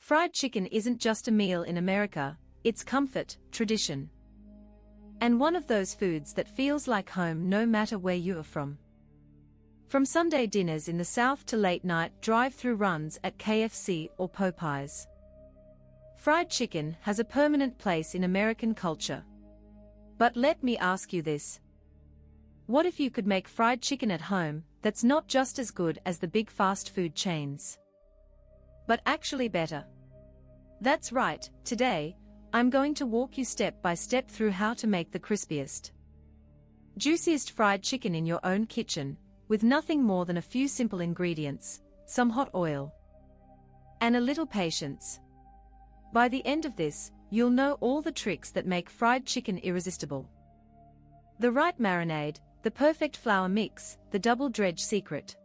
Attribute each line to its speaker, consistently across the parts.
Speaker 1: Fried chicken isn't just a meal in America, it's comfort, tradition, and one of those foods that feels like home no matter where you are from. From Sunday dinners in the South to late-night drive-through runs at KFC or Popeyes, fried chicken has a permanent place in American culture. But let me ask you this. What if you could make fried chicken at home that's not just as good as the big fast food chains, but actually better? That's right, today, I'm going to walk you step by step through how to make the crispiest, juiciest fried chicken in your own kitchen, with nothing more than a few simple ingredients, some hot oil, and a little patience. By the end of this, you'll know all the tricks that make fried chicken irresistible. The right marinade, the perfect flour mix, the double dredge secret,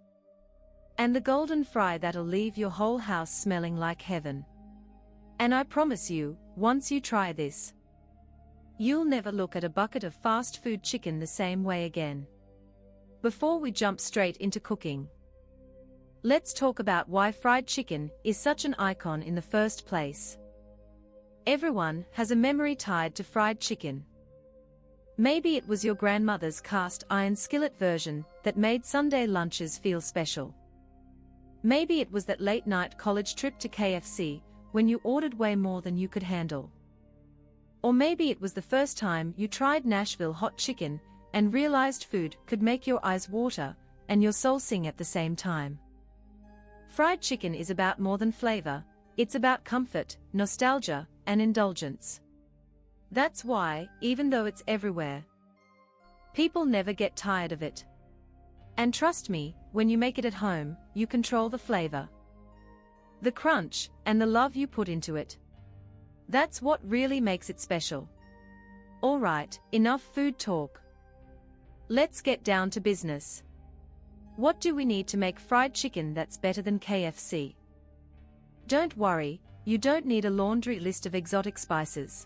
Speaker 1: and the golden fry that'll leave your whole house smelling like heaven. And I promise you, once you try this, you'll never look at a bucket of fast food chicken the same way again. Before we jump straight into cooking, let's talk about why fried chicken is such an icon in the first place. Everyone has a memory tied to fried chicken. Maybe it was your grandmother's cast iron skillet version that made Sunday lunches feel special. Maybe it was that late-night college trip to KFC when you ordered way more than you could handle. Or maybe it was the first time you tried Nashville hot chicken and realized food could make your eyes water and your soul sing at the same time. Fried chicken is about more than flavor, it's about comfort, nostalgia, and indulgence. That's why, even though it's everywhere, people never get tired of it. And trust me, when you make it at home, you control the flavor, the crunch, and the love you put into it. That's what really makes it special. Alright, enough food talk. Let's get down to business. What do we need to make fried chicken that's better than KFC? Don't worry, you don't need a laundry list of exotic spices.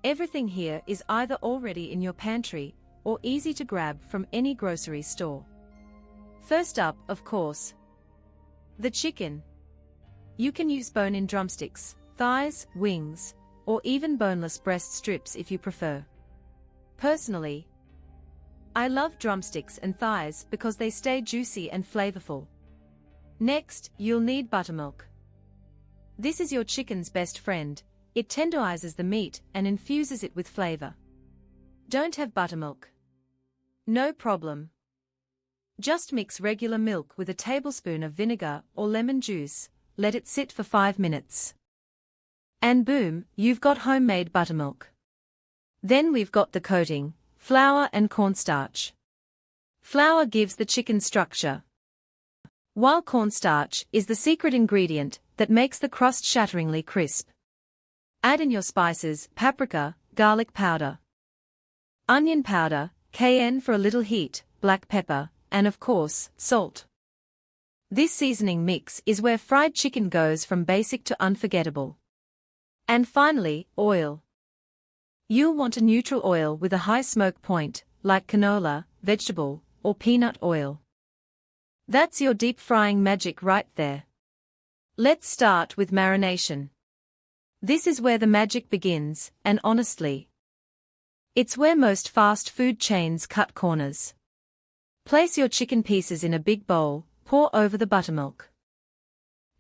Speaker 1: Everything here is either already in your pantry or easy to grab from any grocery store. First up, of course, the chicken. You can use bone-in drumsticks, thighs, wings, or even boneless breast strips if you prefer. Personally, I love drumsticks and thighs because they stay juicy and flavorful. Next, you'll need buttermilk. This is your chicken's best friend. It tenderizes the meat and infuses it with flavor. Don't have buttermilk? No problem. Just mix regular milk with a tablespoon of vinegar or lemon juice, let it sit for 5 minutes. And boom, you've got homemade buttermilk. Then we've got the coating, flour and cornstarch. Flour gives the chicken structure, while cornstarch is the secret ingredient that makes the crust shatteringly crisp. Add in your spices, paprika, garlic powder, onion powder, cayenne for a little heat, black pepper, and of course, salt. This seasoning mix is where fried chicken goes from basic to unforgettable. And finally, oil. You'll want a neutral oil with a high smoke point, like canola, vegetable, or peanut oil. That's your deep frying magic right there. Let's start with marination. This is where the magic begins, and honestly, it's where most fast food chains cut corners. Place your chicken pieces in a big bowl, pour over the buttermilk,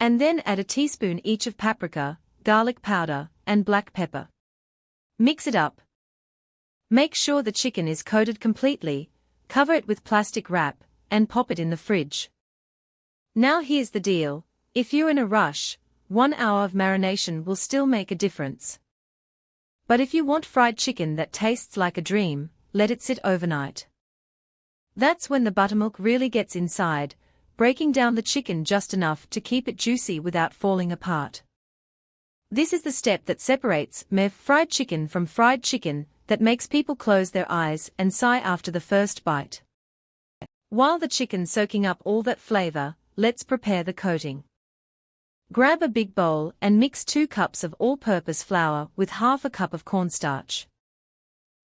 Speaker 1: and then add a teaspoon each of paprika, garlic powder, and black pepper. Mix it up. Make sure the chicken is coated completely, cover it with plastic wrap, and pop it in the fridge. Now here's the deal, if you're in a rush, 1 hour of marination will still make a difference. But if you want fried chicken that tastes like a dream, let it sit overnight. That's when the buttermilk really gets inside, breaking down the chicken just enough to keep it juicy without falling apart. This is the step that separates fried chicken from fried chicken that makes people close their eyes and sigh after the first bite. While the chicken's soaking up all that flavor, let's prepare the coating. Grab a big bowl and mix 2 cups of all-purpose flour with half a cup of cornstarch.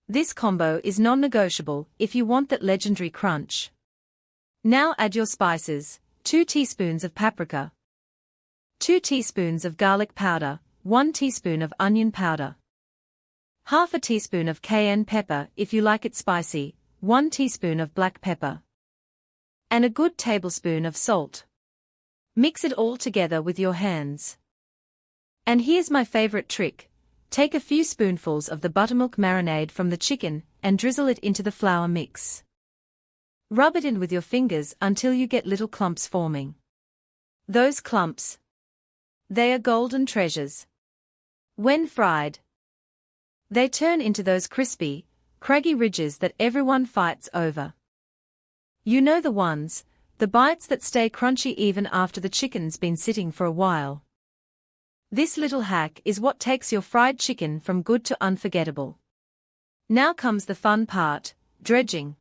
Speaker 1: This combo is non-negotiable if you want that legendary crunch. Now add your spices, 2 teaspoons of paprika, 2 teaspoons of garlic powder, 1 teaspoon of onion powder, half a teaspoon of cayenne pepper if you like it spicy, 1 teaspoon of black pepper, and a good tablespoon of salt. Mix it all together with your hands. And here's my favorite trick. Take a few spoonfuls of the buttermilk marinade from the chicken and drizzle it into the flour mix. Rub it in with your fingers until you get little clumps forming. Those clumps, they are golden treasures. When fried, they turn into those crispy, craggy ridges that everyone fights over. You know the ones, the bites that stay crunchy even after the chicken's been sitting for a while. This little hack is what takes your fried chicken from good to unforgettable. Now comes the fun part, dredging.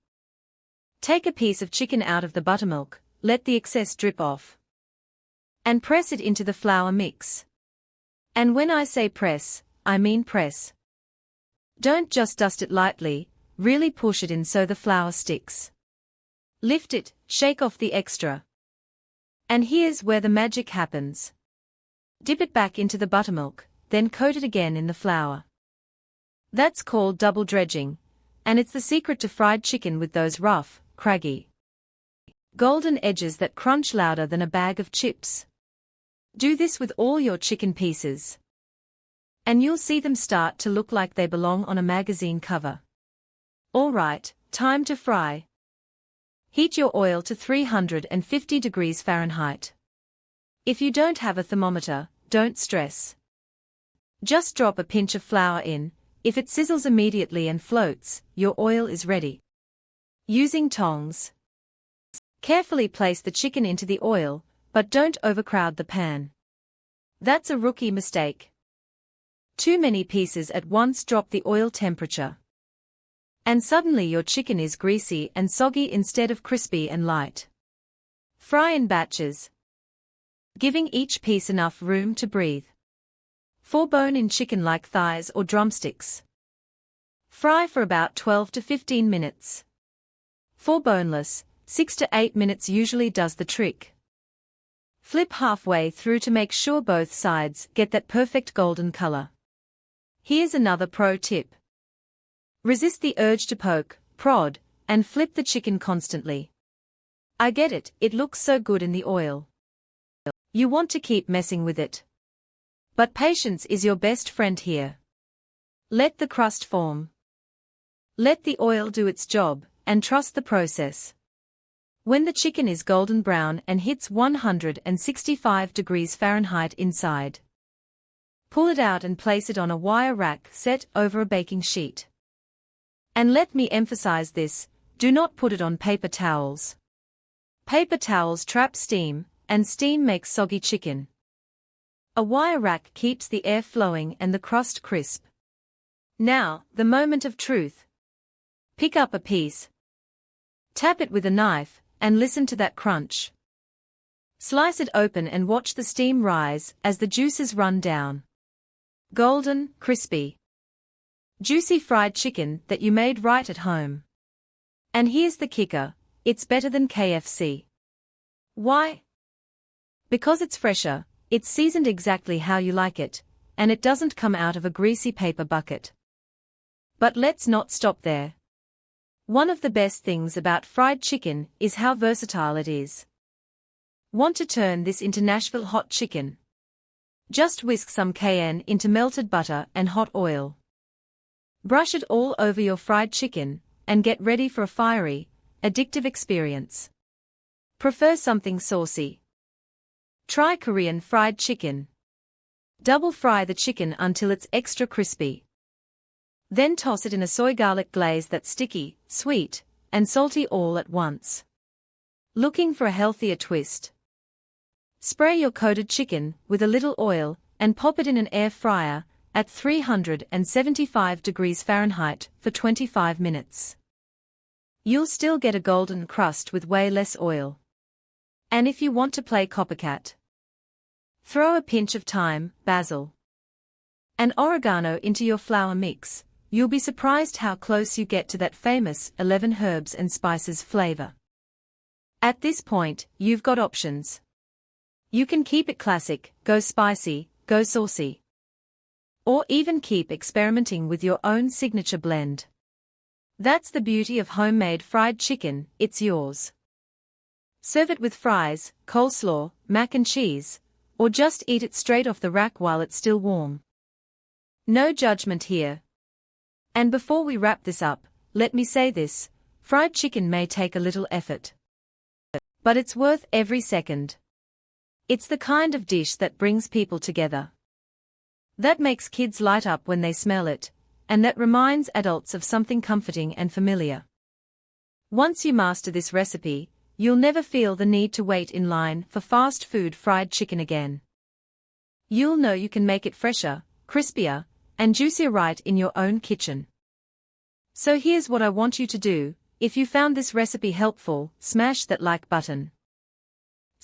Speaker 1: Take a piece of chicken out of the buttermilk, let the excess drip off, and press it into the flour mix. And when I say press, I mean press. Don't just dust it lightly, really push it in so the flour sticks. Lift it, shake off the extra. And here's where the magic happens. Dip it back into the buttermilk, then coat it again in the flour. That's called double dredging, and it's the secret to fried chicken with those rough, craggy, golden edges that crunch louder than a bag of chips. Do this with all your chicken pieces, and you'll see them start to look like they belong on a magazine cover. Alright, time to fry. Heat your oil to 350 degrees Fahrenheit. If you don't have a thermometer, don't stress. Just drop a pinch of flour in. If it sizzles immediately and floats, your oil is ready. Using tongs, carefully place the chicken into the oil, but don't overcrowd the pan. That's a rookie mistake. Too many pieces at once drop the oil temperature, and suddenly your chicken is greasy and soggy instead of crispy and light. Fry in batches, giving each piece enough room to breathe. For bone-in chicken like thighs or drumsticks, fry for about 12 to 15 minutes. For boneless, 6 to 8 minutes usually does the trick. Flip halfway through to make sure both sides get that perfect golden color. Here's another pro tip. Resist the urge to poke, prod, and flip the chicken constantly. I get it, it looks so good in the oil. You want to keep messing with it. But patience is your best friend here. Let the crust form. Let the oil do its job, and trust the process. When the chicken is golden brown and hits 165 degrees Fahrenheit inside, pull it out and place it on a wire rack set over a baking sheet. And let me emphasize this, do not put it on paper towels. Paper towels trap steam, and steam makes soggy chicken. A wire rack keeps the air flowing and the crust crisp. Now, the moment of truth. Pick up a piece, tap it with a knife, and listen to that crunch. Slice it open and watch the steam rise as the juices run down. Golden, crispy, juicy fried chicken that you made right at home. And here's the kicker, it's better than KFC. Why? Because it's fresher, it's seasoned exactly how you like it, and it doesn't come out of a greasy paper bucket. But let's not stop there. One of the best things about fried chicken is how versatile it is. Want to turn this into Nashville hot chicken? Just whisk some cayenne into melted butter and hot oil. Brush it all over your fried chicken, and get ready for a fiery, addictive experience. Prefer something saucy? Try Korean fried chicken. Double fry the chicken until it's extra crispy. Then toss it in a soy garlic glaze that's sticky, sweet, and salty all at once. Looking for a healthier twist? Spray your coated chicken with a little oil and pop it in an air fryer at 375 degrees Fahrenheit for 25 minutes. You'll still get a golden crust with way less oil. And if you want to play copycat, throw a pinch of thyme, basil, and oregano into your flour mix. You'll be surprised how close you get to that famous 11 herbs and spices flavor. At this point, you've got options. You can keep it classic, go spicy, go saucy. Or even keep experimenting with your own signature blend. That's the beauty of homemade fried chicken, it's yours. Serve it with fries, coleslaw, mac and cheese, or just eat it straight off the rack while it's still warm. No judgment here. And before we wrap this up, let me say this, fried chicken may take a little effort. But it's worth every second. It's the kind of dish that brings people together. That makes kids light up when they smell it, and that reminds adults of something comforting and familiar. Once you master this recipe, you'll never feel the need to wait in line for fast food fried chicken again. You'll know you can make it fresher, crispier, and juicier right in your own kitchen. So here's what I want you to do. If you found this recipe helpful, smash that like button.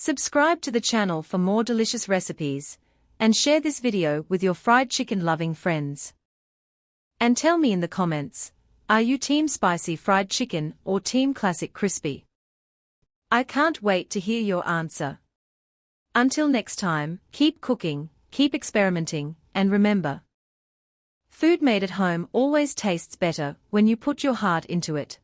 Speaker 1: Subscribe to the channel for more delicious recipes, and share this video with your fried chicken loving friends. And tell me in the comments, are you team spicy fried chicken or team classic crispy? I can't wait to hear your answer. Until next time, keep cooking, keep experimenting, and remember, food made at home always tastes better when you put your heart into it.